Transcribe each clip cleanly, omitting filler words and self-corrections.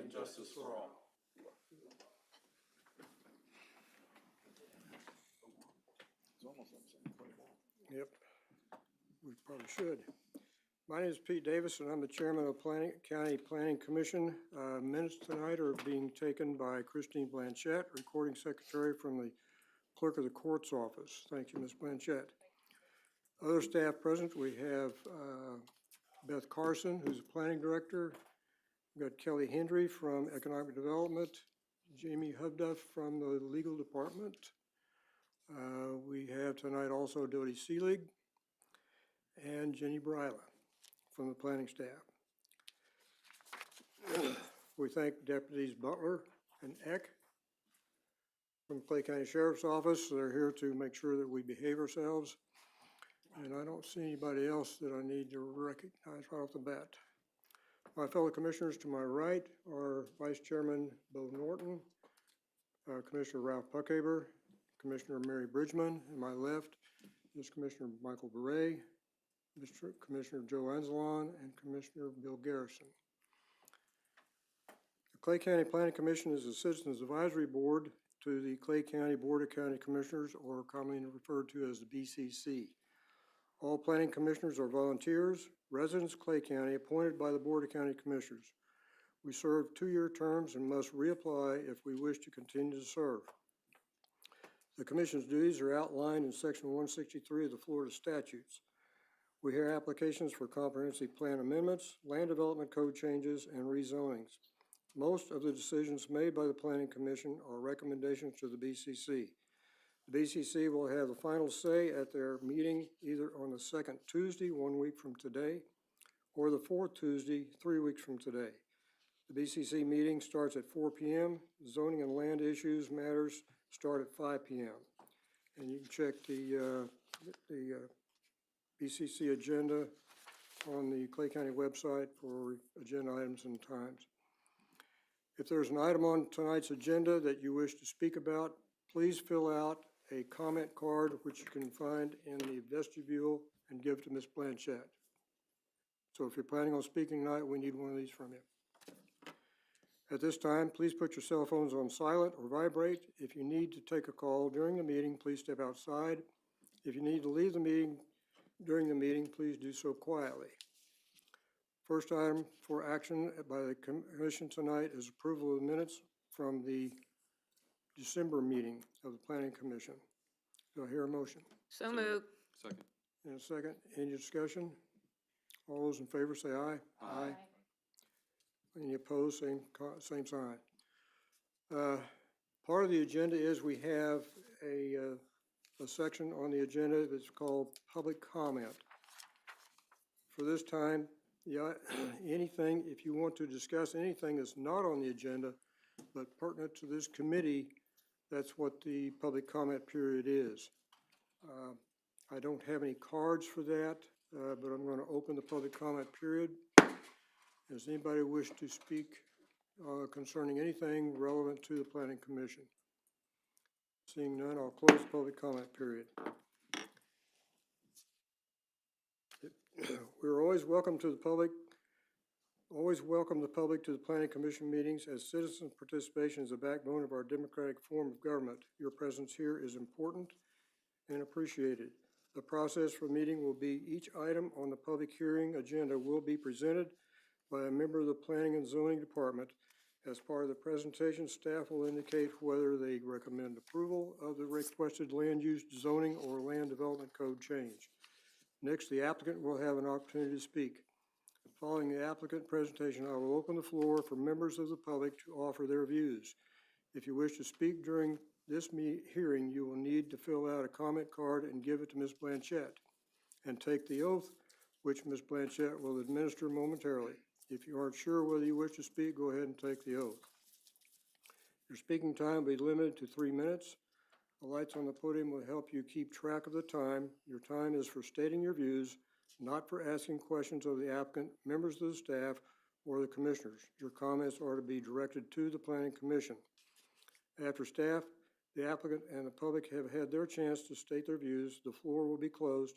and justice for all. Yep, we probably should. My name is Pete Davis, and I'm the chairman of the County Planning Commission. Minutes tonight are being taken by Christine Blanchette, recording secretary from the clerk of the court's office. Thank you, Ms. Blanchette. Other staff present, we have Beth Carson, who's the planning director. We've got Kelly Hendry from Economic Development, Jamie Hubduff from the legal department. We have tonight also Dodie Seelig and Jenny Bryla from the planning staff. We thank Deputies Butler and Eck from Clay County Sheriff's Office. They're here to make sure that we behave ourselves. And I don't see anybody else that I need to recognize right off the bat. My fellow commissioners to my right are Vice Chairman Bo Norton, Commissioner Ralph Puckhaber, Commissioner Mary Bridgman. And my left is Commissioner Michael Beret, Commissioner Joe Anzalon, and Commissioner Bill Garrison. The Clay County Planning Commission is a Citizens Advisory Board to the Clay County Board of County Commissioners, or commonly referred to as the BCC. All planning commissioners are volunteers, residents of Clay County, appointed by the Board of County Commissioners. We serve 2-year terms and must reapply if we wish to continue to serve. The Commission's duties are outlined in Section 163 of the Florida statutes. We hear applications for comprehensive plan amendments, land development code changes, and rezonings. Most of the decisions made by the Planning Commission are recommendations to the BCC. The BCC will have the final say at their meeting either on the second Tuesday, 1 week from today, or the fourth Tuesday, 3 weeks from today. The BCC meeting starts at 4 p.m. Zoning and land issues matters start at 5 p.m. And you can check the BCC agenda on the Clay County website for agenda items and times. If there's an item on tonight's agenda that you wish to speak about, please fill out a comment card, which you can find in the vestibule, and give it to Ms. Blanchette. So if you're planning on speaking tonight, we need one of these from you. At this time, please put your cell phones on silent or vibrate. If you need to take a call during the meeting, please step outside. If you need to leave the meeting during the meeting, please do so quietly. First item for action by the Commission tonight is approval of the minutes from the December meeting of the Planning Commission. Do I hear a motion? So moved. Second. And a second. Any discussion? All those in favor say aye. Aye. Any opposed, same sign. Part of the agenda is we have a section on the agenda that's called public comment. For this time, anything, if you want to discuss anything that's not on the agenda but pertinent to this committee, that's what the public comment period is. I don't have any cards for that, but I'm going to open the public comment period. Does anybody wish to speak concerning anything relevant to the Planning Commission? Seeing none, I'll close the public comment period. We're always welcome to the public. Always welcome the public to the Planning Commission meetings, as citizen participation is the backbone of our democratic form of government. Your presence here is important and appreciated. The process for the meeting will be each item on the public hearing agenda will be presented by a member of the Planning and Zoning Department. As part of the presentation, staff will indicate whether they recommend approval of the requested land use, zoning, or land development code change. Next, the applicant will have an opportunity to speak. Following the applicant presentation, I will open the floor for members of the public to offer their views. If you wish to speak during this hearing, you will need to fill out a comment card and give it to Ms. Blanchette, and take the oath, which Ms. Blanchette will administer momentarily. If you aren't sure whether you wish to speak, go ahead and take the oath. Your speaking time will be limited to 3 minutes. The lights on the podium will help you keep track of the time. Your time is for stating your views, not for asking questions of the applicant, members of the staff, or the commissioners. Your comments are to be directed to the Planning Commission. After staff, the applicant, and the public have had their chance to state their views, the floor will be closed,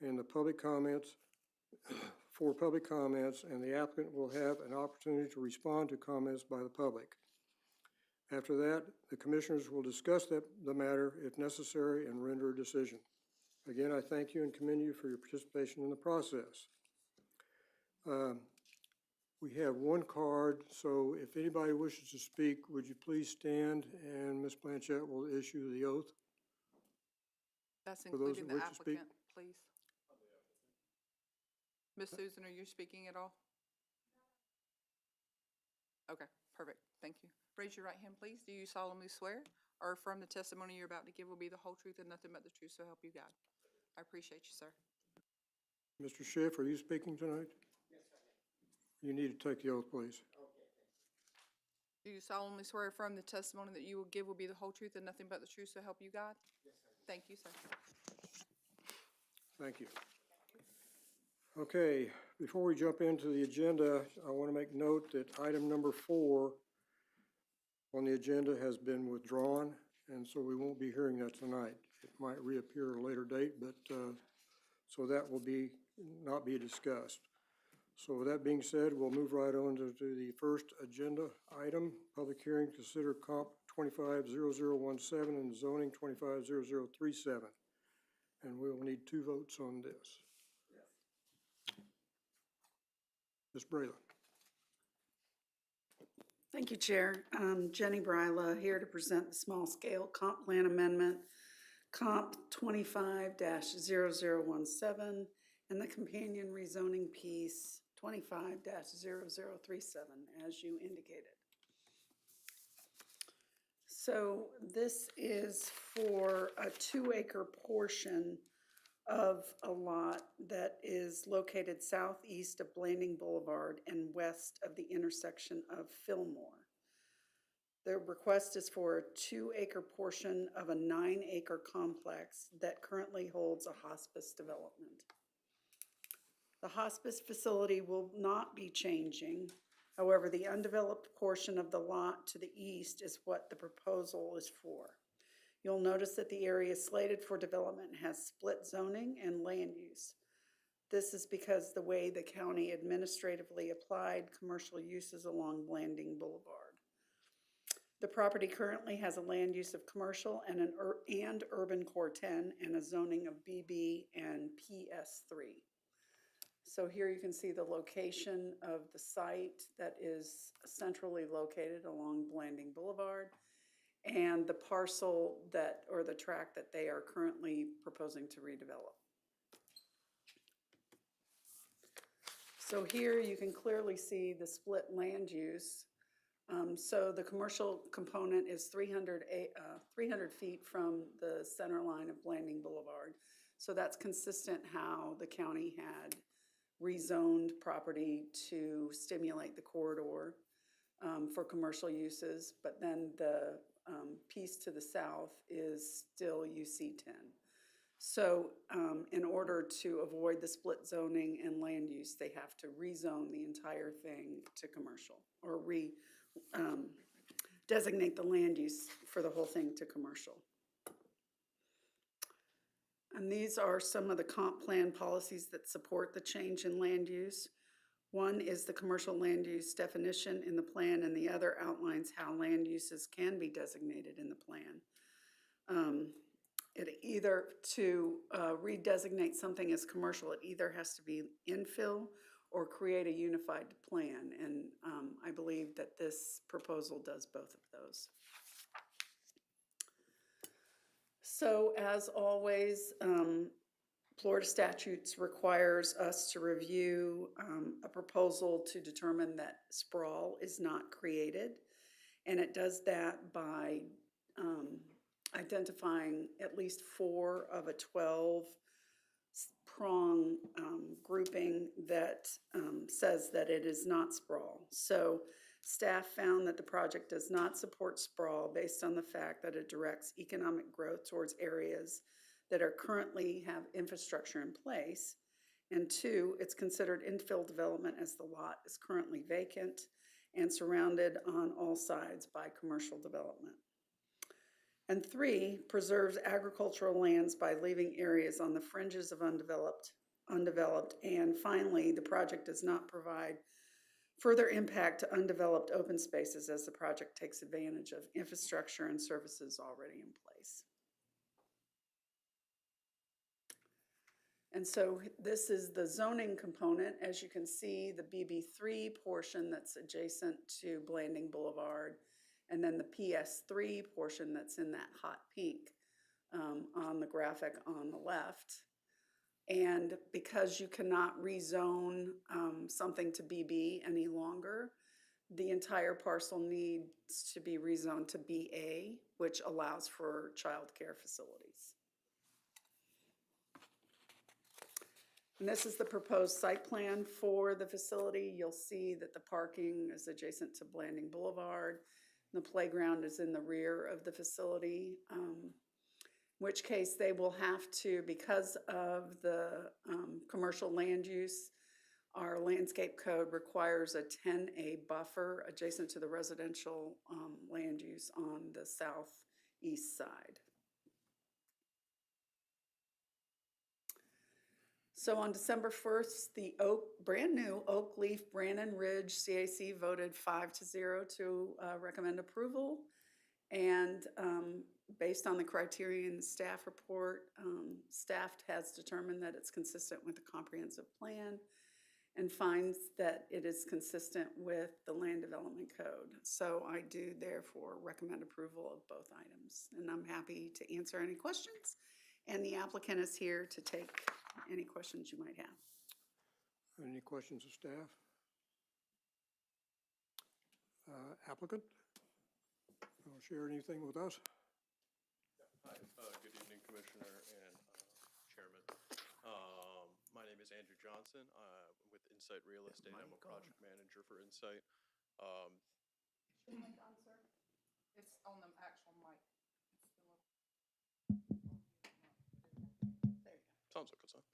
and the public comments for public comments, and the applicant will have an opportunity to respond to comments by the public. After that, the commissioners will discuss the matter if necessary and render a decision. Again, I thank you and commend you for your participation in the process. We have one card, so if anybody wishes to speak, would you please stand, and Ms. Blanchette will issue the oath. That's For those including that the wish to speak. applicant, please. Ms. Susan, are you speaking at all? Okay, perfect. Thank you. Raise your right hand, please. Do you solemnly swear or affirm the testimony you're about to give will be the whole truth and nothing but the truth, so help you God? I appreciate you, sir. Mr. Schiff, are you speaking tonight? Yes, I am. You need to take the oath, please. Do you solemnly swear or affirm the testimony that you will give will be the whole truth and nothing but the truth, so help you God? Yes, I do. Thank you, sir. Thank you. Okay, before we jump into the agenda, I want to make note that item number 4 on the agenda has been withdrawn, and so we won't be hearing that tonight. It might reappear at a later date, but so that will not be discussed. So with that being said, we'll move right on to the first agenda item, public hearing, consider comp 250017 and zoning 250037. And we will need 2 votes on this. Ms. Brayla. Thank you, Chair. Jenny Bryla here to present the small-scale comp plan amendment, comp 25-0017, and the companion rezoning piece 25-0037, as you indicated. So this is for a 2-acre portion of a lot that is located southeast of Blanding Boulevard and west of the intersection of Fillmore. The request is for a 2-acre portion of a 9-acre complex that currently holds a hospice development. The hospice facility will not be changing. However, the undeveloped portion of the lot to the east is what the proposal is for. You'll notice that the area slated for development has split zoning and land use. This is because the way the county administratively applied commercial uses along Blanding Boulevard. The property currently has a land use of commercial and urban core 10 and a zoning of BB and PS3. So here you can see the location of the site that is centrally located along Blanding Boulevard, and the parcel that, or the tract that they are currently proposing to redevelop. So here you can clearly see the split land use. So the commercial component is 300 feet from the center line of Blanding Boulevard. So that's consistent how the county had rezoned property to stimulate the corridor for commercial uses, but then the piece to the south is still UC10. So in order to avoid the split zoning and land use, they have to rezone the entire thing to commercial, or designate the land use for the whole thing to commercial. And these are some of the comp plan policies that support the change in land use. One is the commercial land use definition in the plan, and the other outlines how land uses can be designated in the plan. It either to redesignate something as commercial, it either has to be infill or create a unified plan, and I believe that this proposal does both of those. So as always, Florida statutes requires us to review a proposal to determine that sprawl is not created, and it does that by identifying at least 4 of a 12-prong grouping that says that it is not sprawl. So staff found that the project does not support sprawl based on the fact that it directs economic growth towards areas that are currently have infrastructure in place. And 2, it's considered infill development as the lot is currently vacant and surrounded on all sides by commercial development. And 3, preserves agricultural lands by leaving areas on the fringes of undeveloped undeveloped. And finally, the project does not provide further impact to undeveloped open spaces as the project takes advantage of infrastructure and services already in place. And so this is the zoning component. As you can see, the BB3 portion that's adjacent to Blanding Boulevard, and then the PS3 portion that's in that hot pink on the graphic on the left. And because you cannot rezone something to BB any longer, the entire parcel needs to be rezoned to BA, which allows for childcare facilities. And this is the proposed site plan for the facility. You'll see that the parking is adjacent to Blanding Boulevard. The playground is in the rear of the facility, in which case they will have to, because of the commercial land use, our landscape code requires a 10A buffer adjacent to the residential land use on the southeast side. So on December 1st, the brand new Oak Leaf Brannon Ridge CAC voted 5-0 to recommend approval. And based on the criteria in the staff report, staff has determined that it's consistent with the comprehensive plan and finds that it is consistent with the land development code. So I do therefore recommend approval of both items. And I'm happy to answer any questions. And the applicant is here to take any questions you might have. Any questions of staff? Applicant? Want to share anything with us? Hi, good evening, Commissioner and Chairman. My name is Andrew Johnson. With Insight Real Estate. I'm a project manager for Insight. Is your mic on, sir? It's on the actual mic. Sounds like it's on.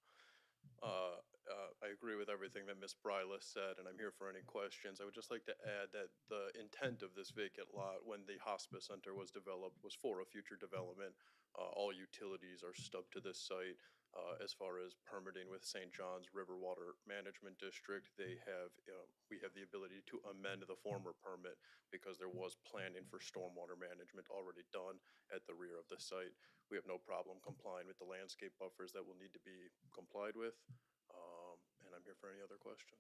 I agree with everything that Ms. Bryla said, and I'm here for any questions. I would just like to add that the intent of this vacant lot when the hospice center was developed was for a future development. All utilities are stubbed to this site. As far as permitting with St. John's River Water Management District, we have the ability to amend the former permit because there was planning for stormwater management already done at the rear of the site. We have no problem complying with the landscape buffers that will need to be complied with. And I'm here for any other questions.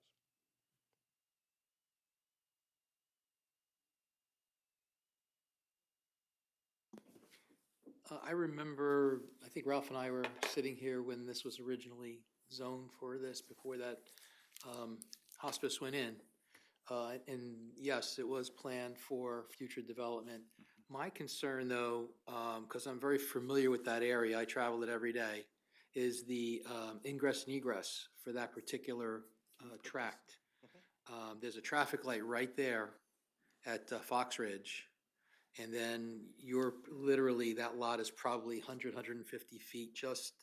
I remember, I think Ralph and I were sitting here when this was originally zoned for this, before that hospice went in. And yes, it was planned for future development. My concern though, because I'm very familiar with that area, I travel it every day, is the ingress and egress for that particular tract. There's a traffic light right there at Fox Ridge. And then literally, that lot is probably 100, 150 feet just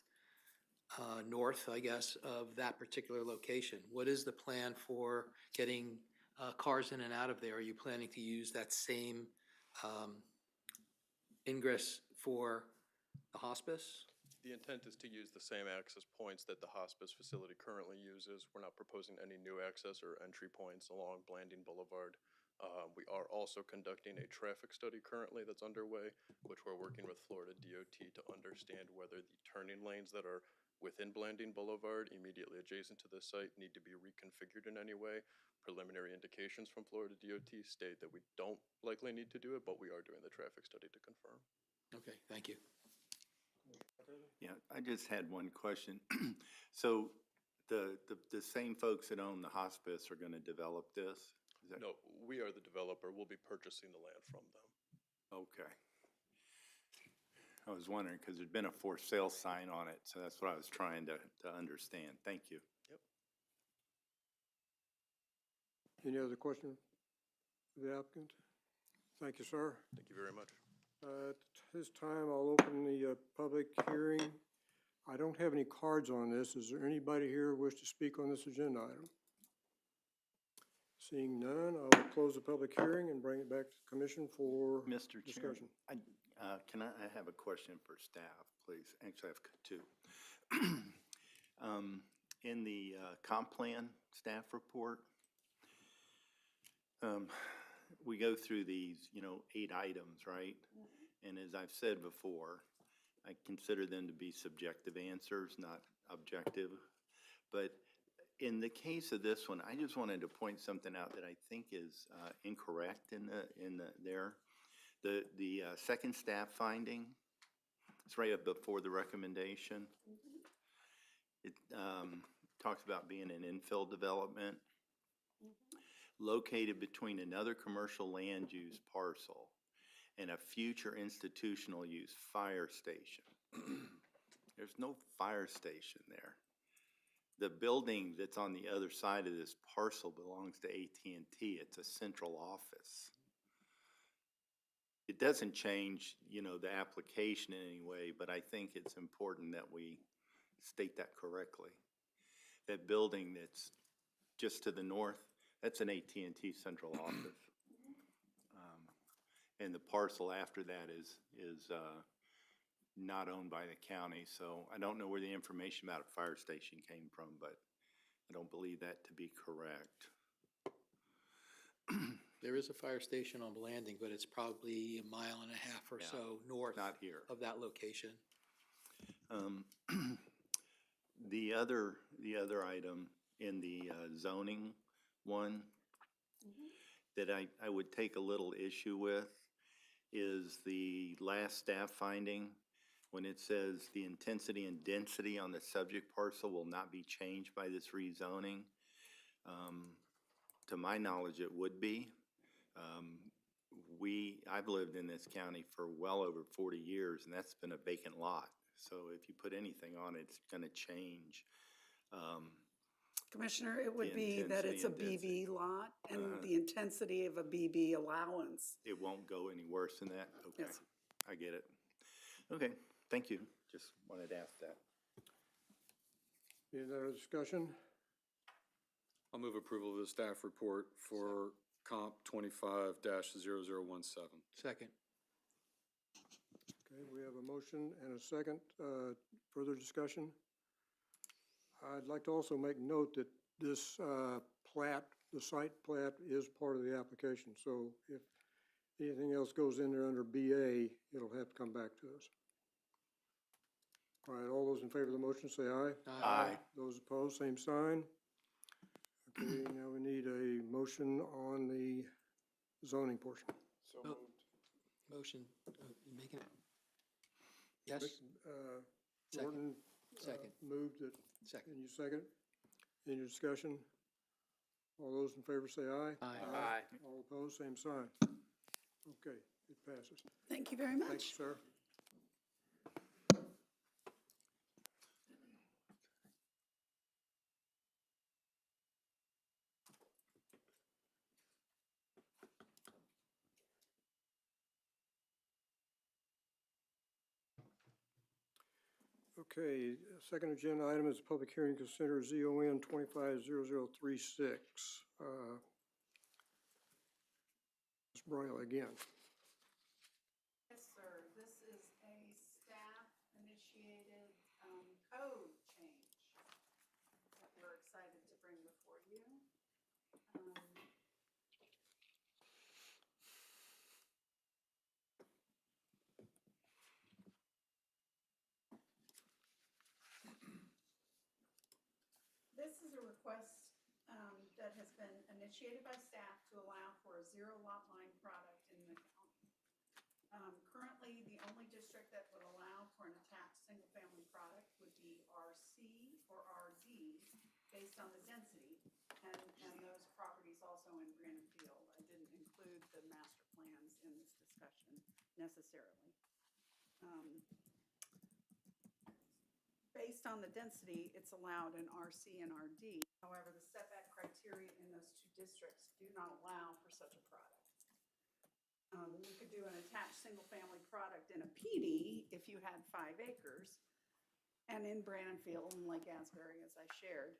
north, I guess, of that particular location. What is the plan for getting cars in and out of there? Are you planning to use that same ingress for the hospice? The intent is to use the same access points that the hospice facility currently uses. We're not proposing any new access or entry points along Blanding Boulevard. We are also conducting a traffic study currently that's underway, which we're working with Florida DOT to understand whether the turning lanes that are within Blanding Boulevard, immediately adjacent to this site, need to be reconfigured in any way. Preliminary indications from Florida DOT state that we don't likely need to do it, but we are doing the traffic study to confirm. Okay, thank you. Yeah, I just had one question. So the same folks that own the hospice are going to develop this? Is that- No, we are the developer. We'll be purchasing the land from them. Okay. I was wondering, because there'd been a for sale sign on it, so that's what I was trying to understand. Thank you. Yep. Any other questions for the applicant? Thank you, sir. Thank you very much. At this time, I'll open the public hearing. I don't have any cards on this. Is there anybody here who wish to speak on this agenda item? Seeing none, I will close the public hearing and bring it back to the commission for Mr. Chairman, discussion. I have a question for staff, please? Actually, I have two. in the comp plan staff report, we go through these, 8 items, right? And as I've said before, I consider them to be subjective answers, not objective. But in the case of this one, I just wanted to point something out that I think is incorrect there. The second staff finding, it's right up before the recommendation. It talks about being an infill development located between another commercial land use parcel and a future institutional use fire station. There's no fire station there. The building that's on the other side of this parcel belongs to AT&T. It's a central office. It doesn't change, the application in any way, but I think it's important that we state that correctly. That building that's just to the north, that's an AT&T central office. And the parcel after that is not owned by the county, so I don't know where the information about a fire station came from, but I don't believe that to be correct. There is a fire station on Blanding, but it's probably a mile and a half or Yeah, so north Not here. of that location. The other item in the zoning one that I would take a little issue with is the last staff finding when it says the intensity and density on the subject parcel will not be changed by this rezoning. To my knowledge, it would be. I've lived in this county for well over 40 years, and that's been a vacant lot. So if you put anything on it, it's gonna change. Commissioner, it would The be that it's a intensity BB lot and the intensity of a BB allowance. It won't go any worse than that? Okay, Yes. I get it. Okay, thank you. Just wanted to ask that. Any other discussion? I'll move approval of the staff report for comp 25-0017. Second. Okay, we have a motion and a second. Further discussion? I'd like to also make note that this plat, the site plat, is part of the application. So if anything else goes in there under BA, it'll have to come back to us. All right, all those in favor of the motion say aye. Aye. Those opposed, same sign. Okay, now we need a motion on the zoning portion. Oh, Motion, you making it? Yes, Second. Morton Second. moved it. second. And you second? Any discussion? All those in favor say aye. Aye. All opposed, same sign. Okay, it passes. Thank you very Thank you, much. sir. Okay, second agenda item is public hearing to consider ZON 250036. Ms. Broyle again. Yes, sir. This is a staff-initiated code change that we're excited to bring before you. This is a request that has been initiated by staff to allow for a zero lot line product in the county. Currently, the only district that would allow for an attached single-family product would be RC or RD based on the density, and those properties also in Brandon Field. I didn't include the master plans in this discussion necessarily. Based on the density, it's allowed in RC and RD. However, the setback criteria in those two districts do not allow for such a product. You could do an attached single-family product in a PD if you had 5 acres, and in Brandon Field and Lake Asbury, as I shared.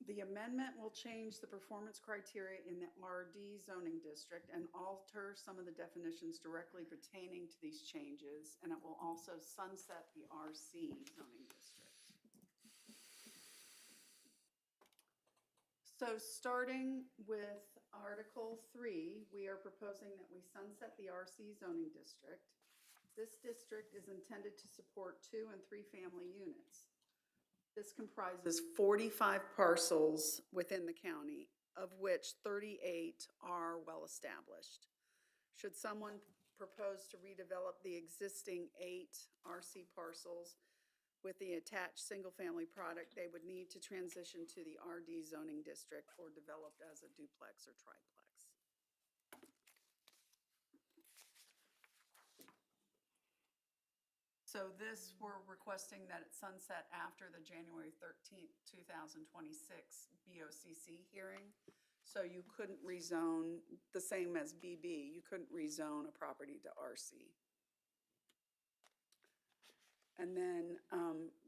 The amendment will change the performance criteria in the RD zoning district and alter some of the definitions directly pertaining to these changes, and it will also sunset the RC zoning district. So starting with Article 3, we are proposing that we sunset the RC zoning district. This district is intended to support 2- and 3-family units. This comprises 45 parcels within the county, of which 38 are well-established. Should someone propose to redevelop the existing 8 RC parcels with the attached single-family product, they would need to transition to the RD zoning district or developed as a duplex or triplex. So this, we're requesting that it sunset after the January 13th, 2026 BOCC hearing. So you couldn't rezone, the same as BB, you couldn't rezone a property to RC. And then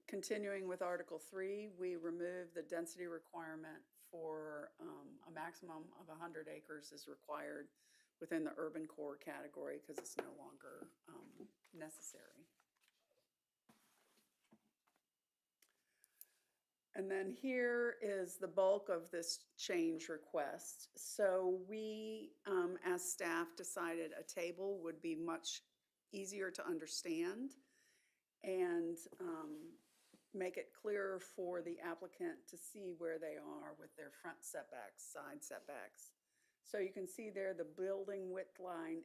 continuing with Article 3, we remove the density requirement for a maximum of 100 acres is required within the urban core category because it's no longer necessary. And then here is the bulk of this change request. So we, as staff, decided a table would be much easier to understand and make it clearer for the applicant to see where they are with their front setbacks, side setbacks. So you can see there the building width line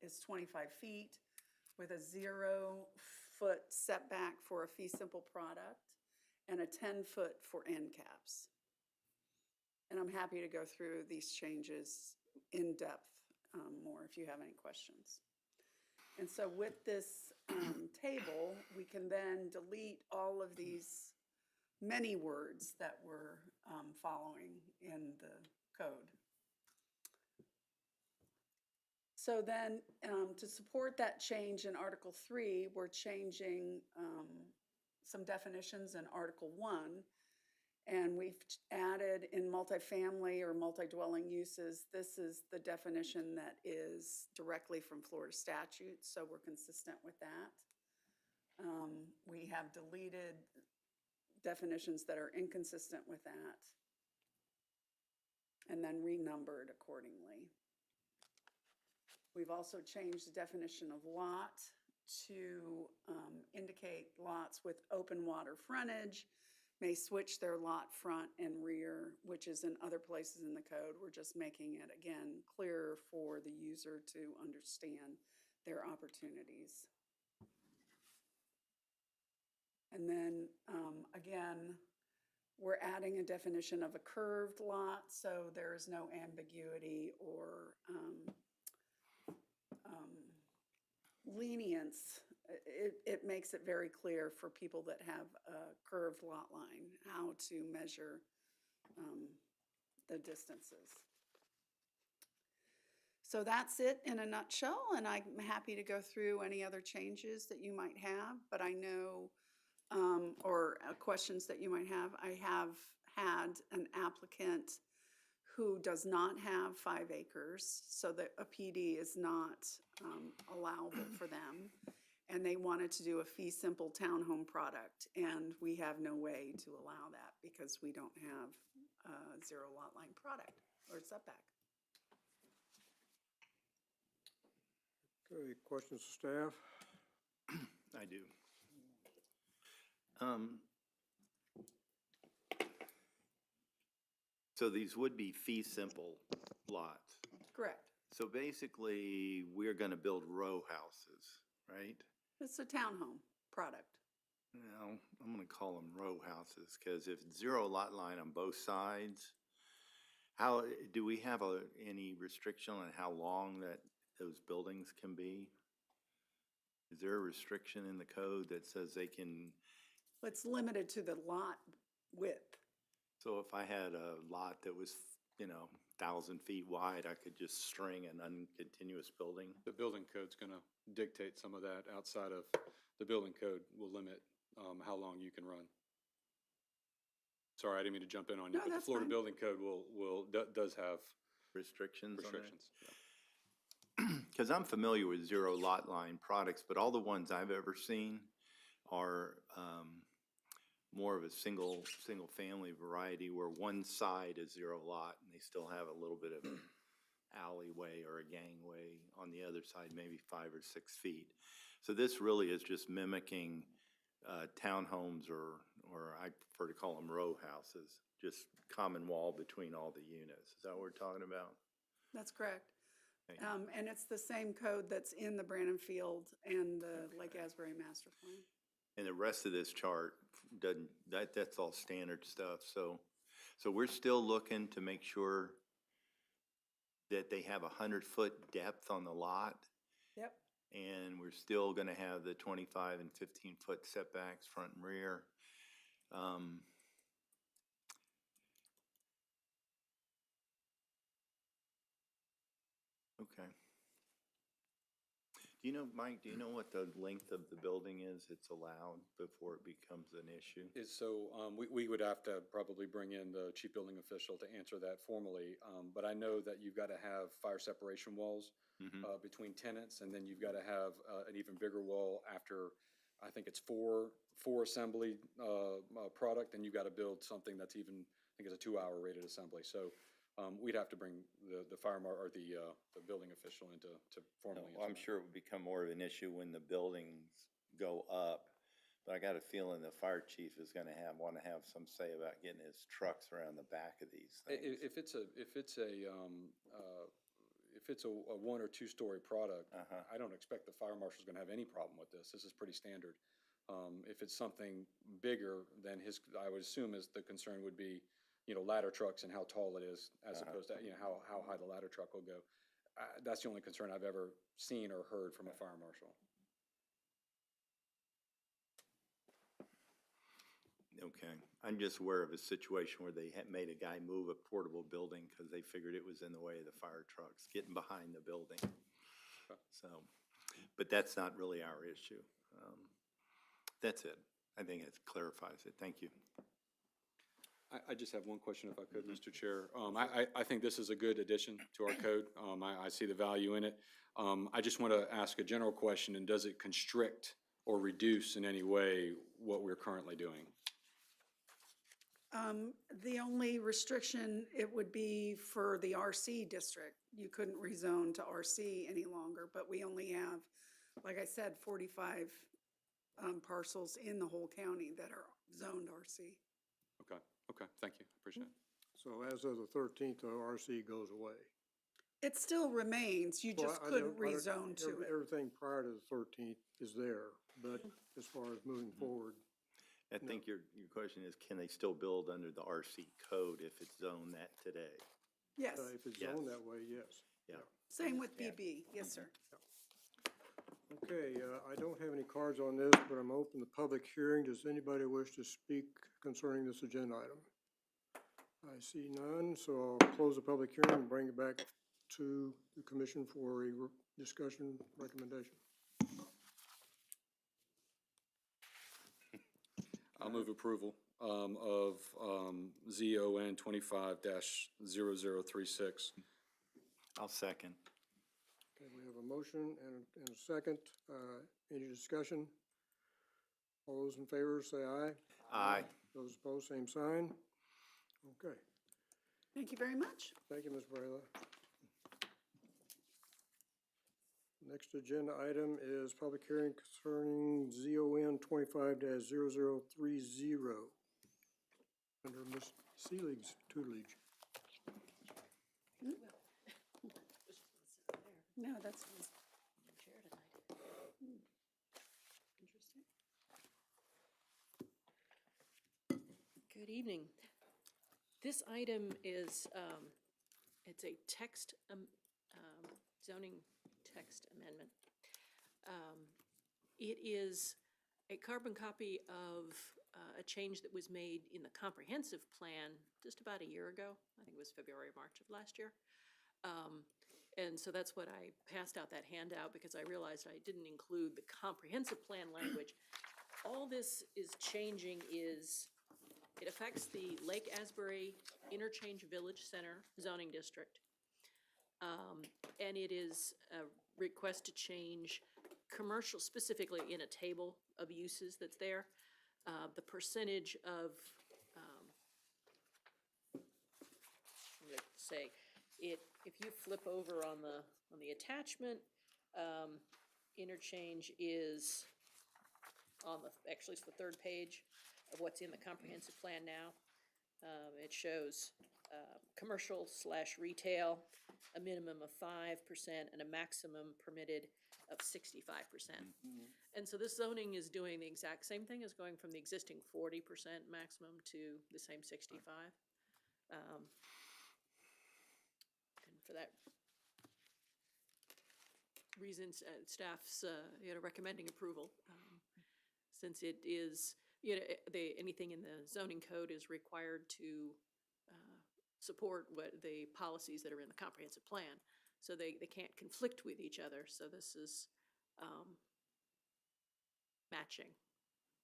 is 25 feet with a 0-foot setback for a fee simple product and a 10-foot for end caps. And I'm happy to go through these changes in depth more if you have any questions. And so with this table, we can then delete all of these many words that we're following in the code. So then to support that change in Article 3, we're changing some definitions in Article 1, and we've added in multifamily or multi-dwelling uses, this is the definition that is directly from Florida statute, so we're consistent with that. We have deleted definitions that are inconsistent with that, and then renumbered accordingly. We've also changed the definition of lot to indicate lots with open water frontage may switch their lot front and rear, which is in other places in the code. We're just making it, again, clearer for the user to understand their opportunities. And then, again, we're adding a definition of a curved lot, so there is no ambiguity or lenience. It makes it very clear for people that have a curved lot line how to measure the distances. So that's it in a nutshell, and I'm happy to go through any other changes that you might have, but I know, or questions that you might have. I have had an applicant who does not have 5 acres, so that a PD is not allowable for them. And they wanted to do a fee simple townhome product, and we have no way to allow that because we don't have a 0 lot line product or setback. Okay, questions of staff? I do. So these would be fee simple lots. Correct. So basically, we're gonna build row houses, right? It's a townhome product. Well, I'm gonna call them row houses, because if 0 lot line on both sides, how, do we have any restriction on how long that those buildings can be? Is there a restriction in the code that says they can, It's limited to the lot width. so if I had a lot that was, 1,000 feet wide, I could just string an uncontinuous building? The building code's gonna dictate some of that. Outside of, the building code will limit how long you can run. Sorry, I didn't mean to jump in on you, No, but the that's Florida fine. Building Code does have Restrictions on that? restrictions. Yeah. Because I'm familiar with zero lot line products, but all the ones I've ever seen are more of a single-family variety where one side is zero lot and they still have a little bit of an alleyway or a gangway on the other side, maybe 5 or 6 feet. So this really is just mimicking townhomes or I prefer to call them row houses, just common wall between all the units. Is that what we're talking about? That's correct. Thank you. And it's the same code that's in the Brannon Field and the Lake Asbury Master Plan. And the rest of this chart doesn't, that's all standard stuff, so we're still looking to make sure that they have 100-foot depth on the lot, Yep. and we're still gonna have the 25 and 15-foot setbacks front and rear. Okay. Do you know, Mike, do you know what the length of the building is it's allowed before it becomes an issue? We would have to probably bring in the chief building official to answer that formally. But I know that you've got to have fire separation walls between tenants, and then you've got to have an even bigger wall after, I think it's four assembly product, and you've got to build something that's even, I think it's a 2-hour rated assembly. So we'd have to bring the or the building official in to formally No, answer I'm that. sure it would become more of an issue when the buildings go up, but I got a feeling the fire chief is gonna want to have some say about getting his trucks around the back of these things. If it's a 1 or 2 story product, I don't expect the fire marshal's gonna have any problem with this. This is pretty standard. If it's something bigger, then I would assume the concern would be, ladder trucks and how tall it is, as opposed to, how high the ladder truck will go. That's the only concern I've ever seen or heard from a fire marshal. Okay, I'm just aware of a situation where they had made a guy move a portable building because they figured it was in the way of the fire trucks getting behind the building. So, but that's not really our issue. That's it. I think it clarifies it. Thank you. I just have one question, if I could, Mr. Chair. I think this is a good addition to our code. I see the value in it. I just want to ask a general question, and does it constrict or reduce in any way what we're currently doing? The only restriction, it would be for the RC district. You couldn't rezone to RC any longer, but we only have, like I said, 45 parcels in the whole county that are zoned RC. Okay, thank you, appreciate it. So as of the 13th, the RC goes away. It still remains, you Well, just I couldn't don't- rezone to it. Everything prior to the 13th is there, but as far as moving forward, I think your question is, can they still build under the RC code if it's zoned that today? Yes, if it's Yes. zoned that way, yes. Yeah. same with BB, yes, sir. Okay, I don't have any cards on this, but I'm open to public hearing. Does anybody wish to speak concerning this agenda item? I see none, so I'll close the public hearing and bring it back to the commission for a discussion recommendation. I'll move approval of ZON 25-0036. I'll second. Okay, we have a motion and a second. Any discussion? All those in favor say aye. Aye. Those opposed, same sign. Okay, Thank you very much. thank you, Ms. Brayla. Next agenda item is public hearing concerning ZON 25-0030 under Ms. Seelig's tutelage. No, that's fine. Good evening. This item is, it's a text, zoning text amendment. It is a carbon copy of a change that was made in the comprehensive plan just about a year ago. I think it was February or March of last year. And so that's what I passed out that handout because I realized I didn't include the comprehensive plan language. All this is changing is It affects the Lake Asbury Interchange Village Center zoning district. And it is a request to change commercial, specifically in a table of uses that's there, the percentage of, I'm gonna say, if you flip over on the attachment, interchange is on actually it's the third page of what's in the comprehensive plan now. It shows, commercial/retail, a minimum of 5% and a maximum permitted of 65%. And so this zoning is doing the exact same thing as going from the existing 40% maximum to the same 65. And for that reason, staff's, recommending approval, since it is, anything in the zoning code is required to support what the policies that are in the comprehensive plan. So they can't conflict with each other, so this is matching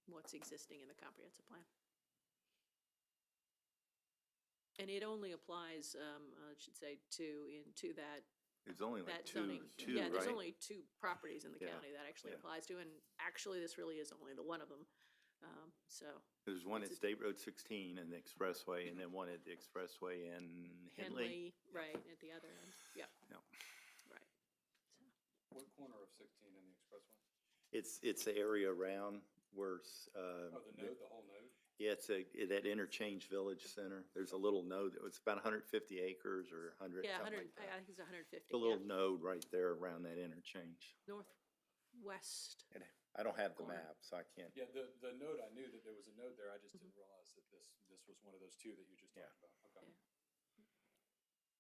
what's existing in the comprehensive plan. And it only applies, I should say, to that There's only like that zoning. two, Yeah, there's right? only 2 properties in the Yeah, county that actually yeah. applies to, and actually, this really is only the one of them. So There's one at State Road 16 and the Expressway, and then one at the Expressway in Henley. Henley, right, at the other end, yeah, Yeah. right. What corner of 16 in the expressway? It's the area around where, Oh, the node, the whole node? yeah, it's that Interchange Village Center. There's a little node, it's about 150 acres or 100, Yeah, something 100, like that. I think it's 150, A little yeah, node right there around that interchange. northwest. And I don't have the Corner. map, so I can't. Yeah, the node, I knew that there was a node there, I just didn't realize that this was one of those 2 that you just Yeah. talked about. Okay. Yeah.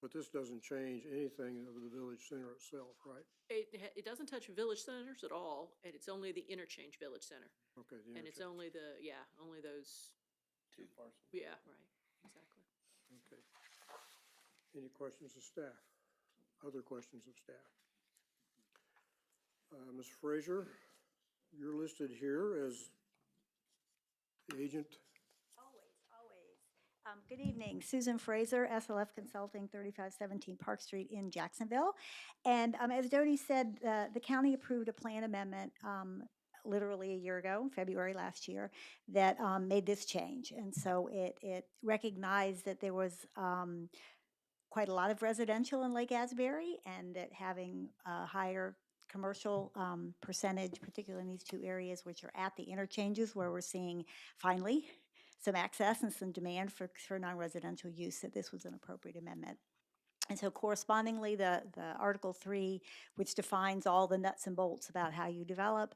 But this doesn't change anything of the village center itself, right? It doesn't touch village centers at all, and it's only the interchange village center. Okay, the And it's interchange. only those, 2 parcels. yeah, right, exactly. Okay. Any questions of staff? Other questions of staff? Ms. Frazier, you're listed here as the agent. Always. Good evening, Susan Fraser, SLF Consulting, 3517 Park Street in Jacksonville. And as Dodie said, the county approved a plan amendment literally a year ago, February last year, that made this change. And so it recognized that there was quite a lot of residential in Lake Asbury, and that having a higher commercial percentage, particularly in these 2 areas, which are at the interchanges where we're seeing finally some access and some demand for non-residential use, that this was an appropriate amendment. And so correspondingly, the Article 3, which defines all the nuts and bolts about how you develop,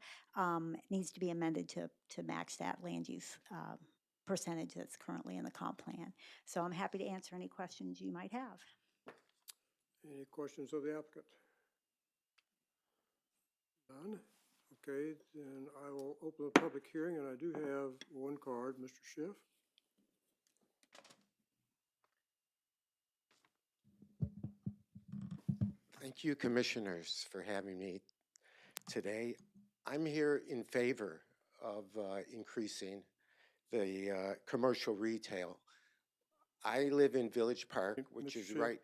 needs to be amended to match that land use percentage that's currently in the comp plan. So I'm happy to answer any questions you might have. Any questions of the applicant? None? Okay, then I will open the public hearing, and I do have one card, Mr. Schiff. Thank you, Commissioners, for having me today. I'm here in favor of increasing the commercial retail. I live in Village Park, which Mr. is Schiff? right,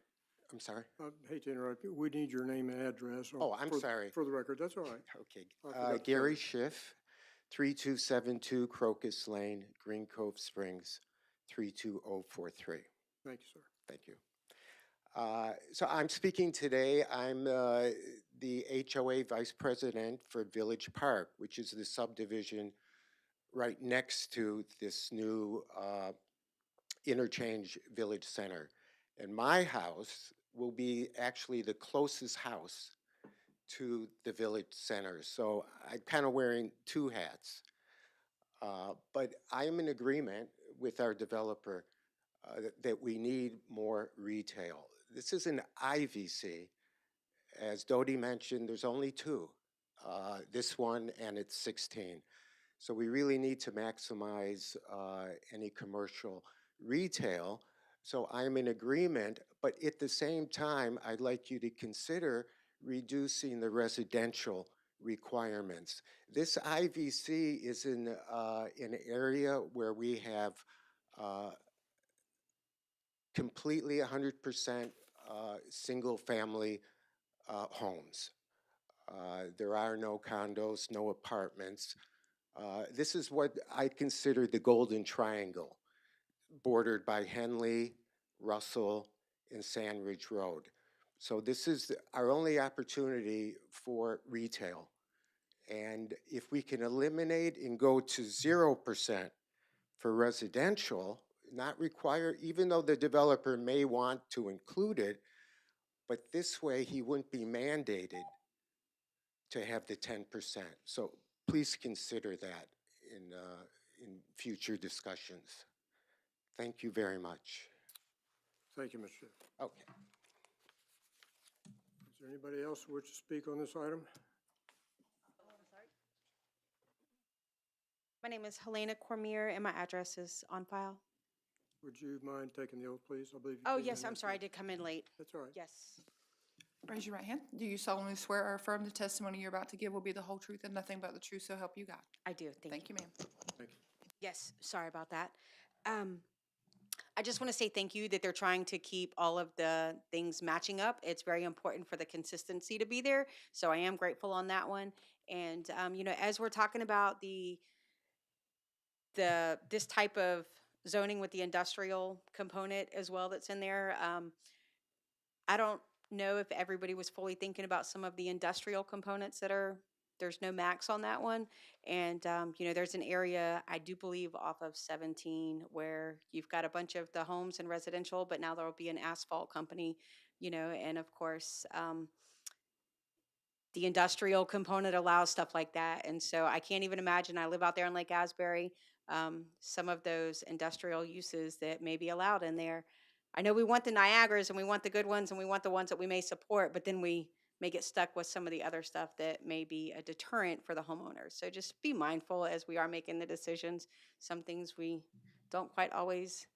I'm sorry. I hate to interrupt you. We need your name and address. Oh, I'm for- sorry. For the record, that's all right. Okay. I forgot to Gary cover. Schiff, 3272 Crocus Lane, Green Cove Springs, 32043. Thank you, sir. Thank you. So I'm speaking today, I'm the HOA Vice President for Village Park, which is the subdivision right next to this new Interchange Village Center. And my house will be actually the closest house to the village center. So I'm kind of wearing 2 hats. But I am in agreement with our developer that we need more retail. This is an IVC. As Dodie mentioned, there's only 2. This one and it's 16. So we really need to maximize any commercial retail. So I'm in agreement, but at the same time, I'd like you to consider reducing the residential requirements. This IVC is in an area where we have completely 100% single-family homes. There are no condos, no apartments. This is what I consider the Golden Triangle, bordered by Henley, Russell, and Sandridge Road. So this is our only opportunity for retail. And if we can eliminate and go to 0% for residential, not require, even though the developer may want to include it, but this way he wouldn't be mandated to have the 10%. So please consider that in future discussions. Thank you very much. Thank you, Mr. Schiff. Okay. Is there anybody else who wishes to speak on this item? My name is Helena Cormier, and my address is on file. Would you mind taking the oath, please? I believe you Oh, came yes, in I'm late. sorry, I did come in late. That's all right. Yes, Raise your right hand. Do you solemnly swear or affirm the testimony you're about to give will be the whole truth and nothing but the truth, so help you God? I do, thank you. Thank you, ma'am. Thank you. Yes, sorry about that. I just want to say thank you that they're trying to keep all of the things matching up. It's very important for the consistency to be there, so I am grateful on that one. And, as we're talking about this type of zoning with the industrial component as well that's in there, I don't know if everybody was fully thinking about some of the industrial components there's no max on that one. And, there's an area, I do believe off of 17, where you've got a bunch of the homes and residential, but now there'll be an asphalt company, and of course, the industrial component allows stuff like that. And so I can't even imagine, I live out there in Lake Asbury, some of those industrial uses that may be allowed in there. I know we want the Niagaras and we want the good ones and we want the ones that we may support, but then we may get stuck with some of the other stuff that may be a deterrent for the homeowners. So just be mindful as we are making the decisions. Some things we don't quite always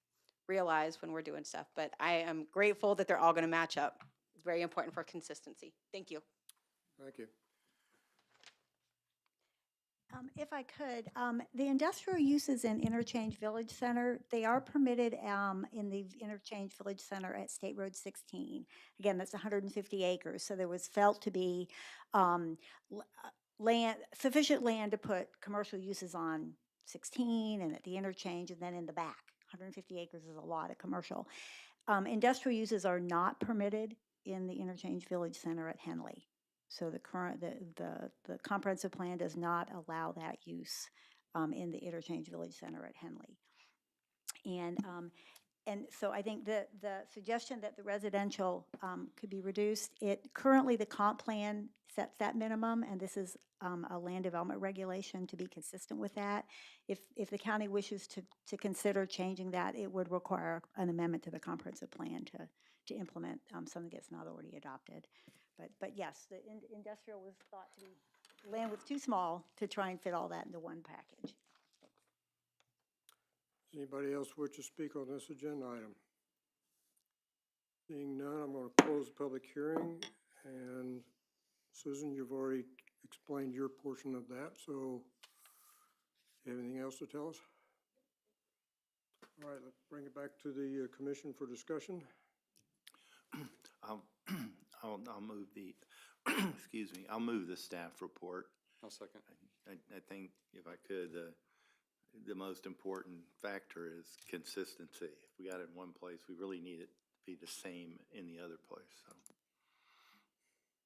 realize when we're doing stuff, but I am grateful that they're all going to match up. It's very important for consistency. Thank you. Thank you. If I could, the industrial uses in Interchange Village Center, they are permitted in the Interchange Village Center at State Road 16. Again, that's 150 acres, so there was felt to be sufficient land to put commercial uses on 16 and at the interchange and then in the back. 150 acres is a lot of commercial. Industrial uses are not permitted in the Interchange Village Center at Henley. So the comprehensive plan does not allow that use in the Interchange Village Center at Henley. And so I think the suggestion that the residential could be reduced, currently the comp plan sets that minimum, and this is a land development regulation to be consistent with that. If the county wishes to consider changing that, it would require an amendment to the comprehensive plan to implement something that's not already adopted. But yes, the industrial was thought to be, land was too small to try and fit all that into one package. Does anybody else wish to speak on this agenda item? Seeing none, I'm going to close the public hearing. And Susan, you've already explained your portion of that, so you have anything else to tell us? All right, let's bring it back to the commission for discussion. I'll move the, excuse me, I'll move the staff report. I'll second. I think if I could, the most important factor is consistency. If we got it in one place, we really need it to be the same in the other place, so.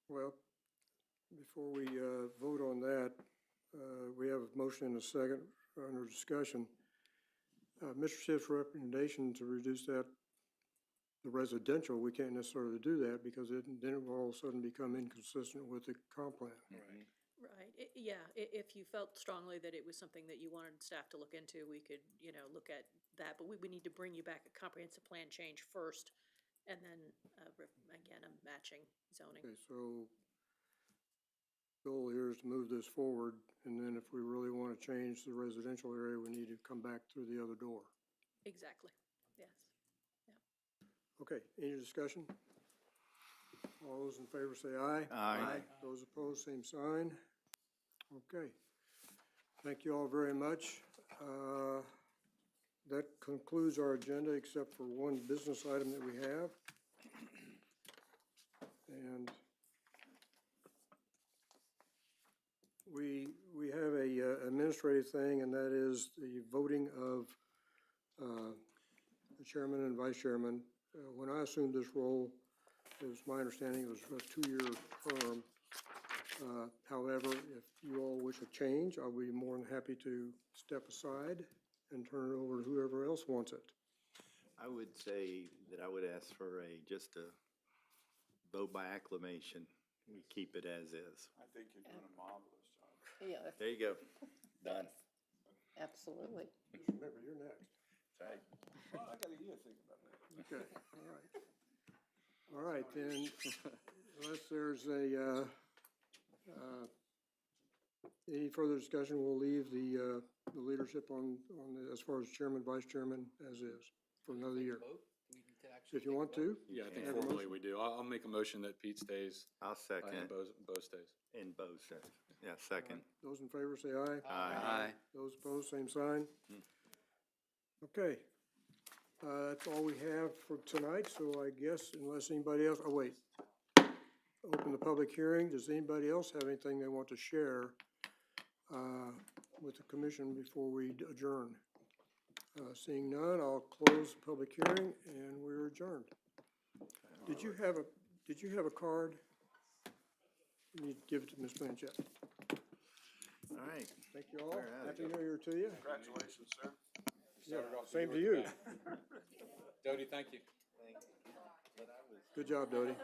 Well, before we vote on that, we have a motion and a second under discussion. Mr. Schiff's recommendation to reduce that, the residential, we can't necessarily do that because then it will all of a sudden become inconsistent with the comp plan. Right. Yeah, if you felt strongly that it was something that you wanted staff to look into, we could, look at that. But we would need to bring you back a comprehensive plan change first, and then, again, a matching zoning. Okay, so goal here is to move this forward, and then if we really want to change the residential area, we need to come back through the other door. Exactly, yes. Okay, any discussion? All those in favor say aye. Aye. Those opposed, same sign. Okay. Thank you all very much. that concludes our agenda except for one business item that we have. And we have a administrative thing, and that is the voting of the chairman and vice chairman. When I assumed this role, it was my understanding it was a 2-year term. However, if you all wish a change, I'll be more than happy to step aside and turn it over to whoever else wants it. I would say that I would ask for just a vote by acclamation. We keep it as is. I think you're doing a marvelous job. Yeah, There you go. Done. absolutely. Just remember, you're next. Right. Well, I got a year to think about that. Okay, all right. All right, then, unless there's any further discussion, we'll leave the leadership as far as chairman, vice chairman, as is, for another year. Vote? Do we need to actually If you take a want vote? to. Yeah, I think Have a formally motion? we do. I'll make a motion that Pete stays I'll and second. Bo stays. And Bo says, yeah, second. Those in favor say aye. Aye. Those opposed, same sign. Okay. That's all we have for tonight, so I guess unless anybody else, oh, wait. Open the public hearing. Does anybody else have anything they want to share with the commission before we adjourn? Seeing none, I'll close the public hearing and we're adjourned. Did you have a card? You need to give it to Ms. Blanchett. All right. Thank you all. We're outta Happy New Year to you. Congratulations, sir. Yeah, Started off the same to year you. with a bang. Dodie, thank you. Good job, Dodie.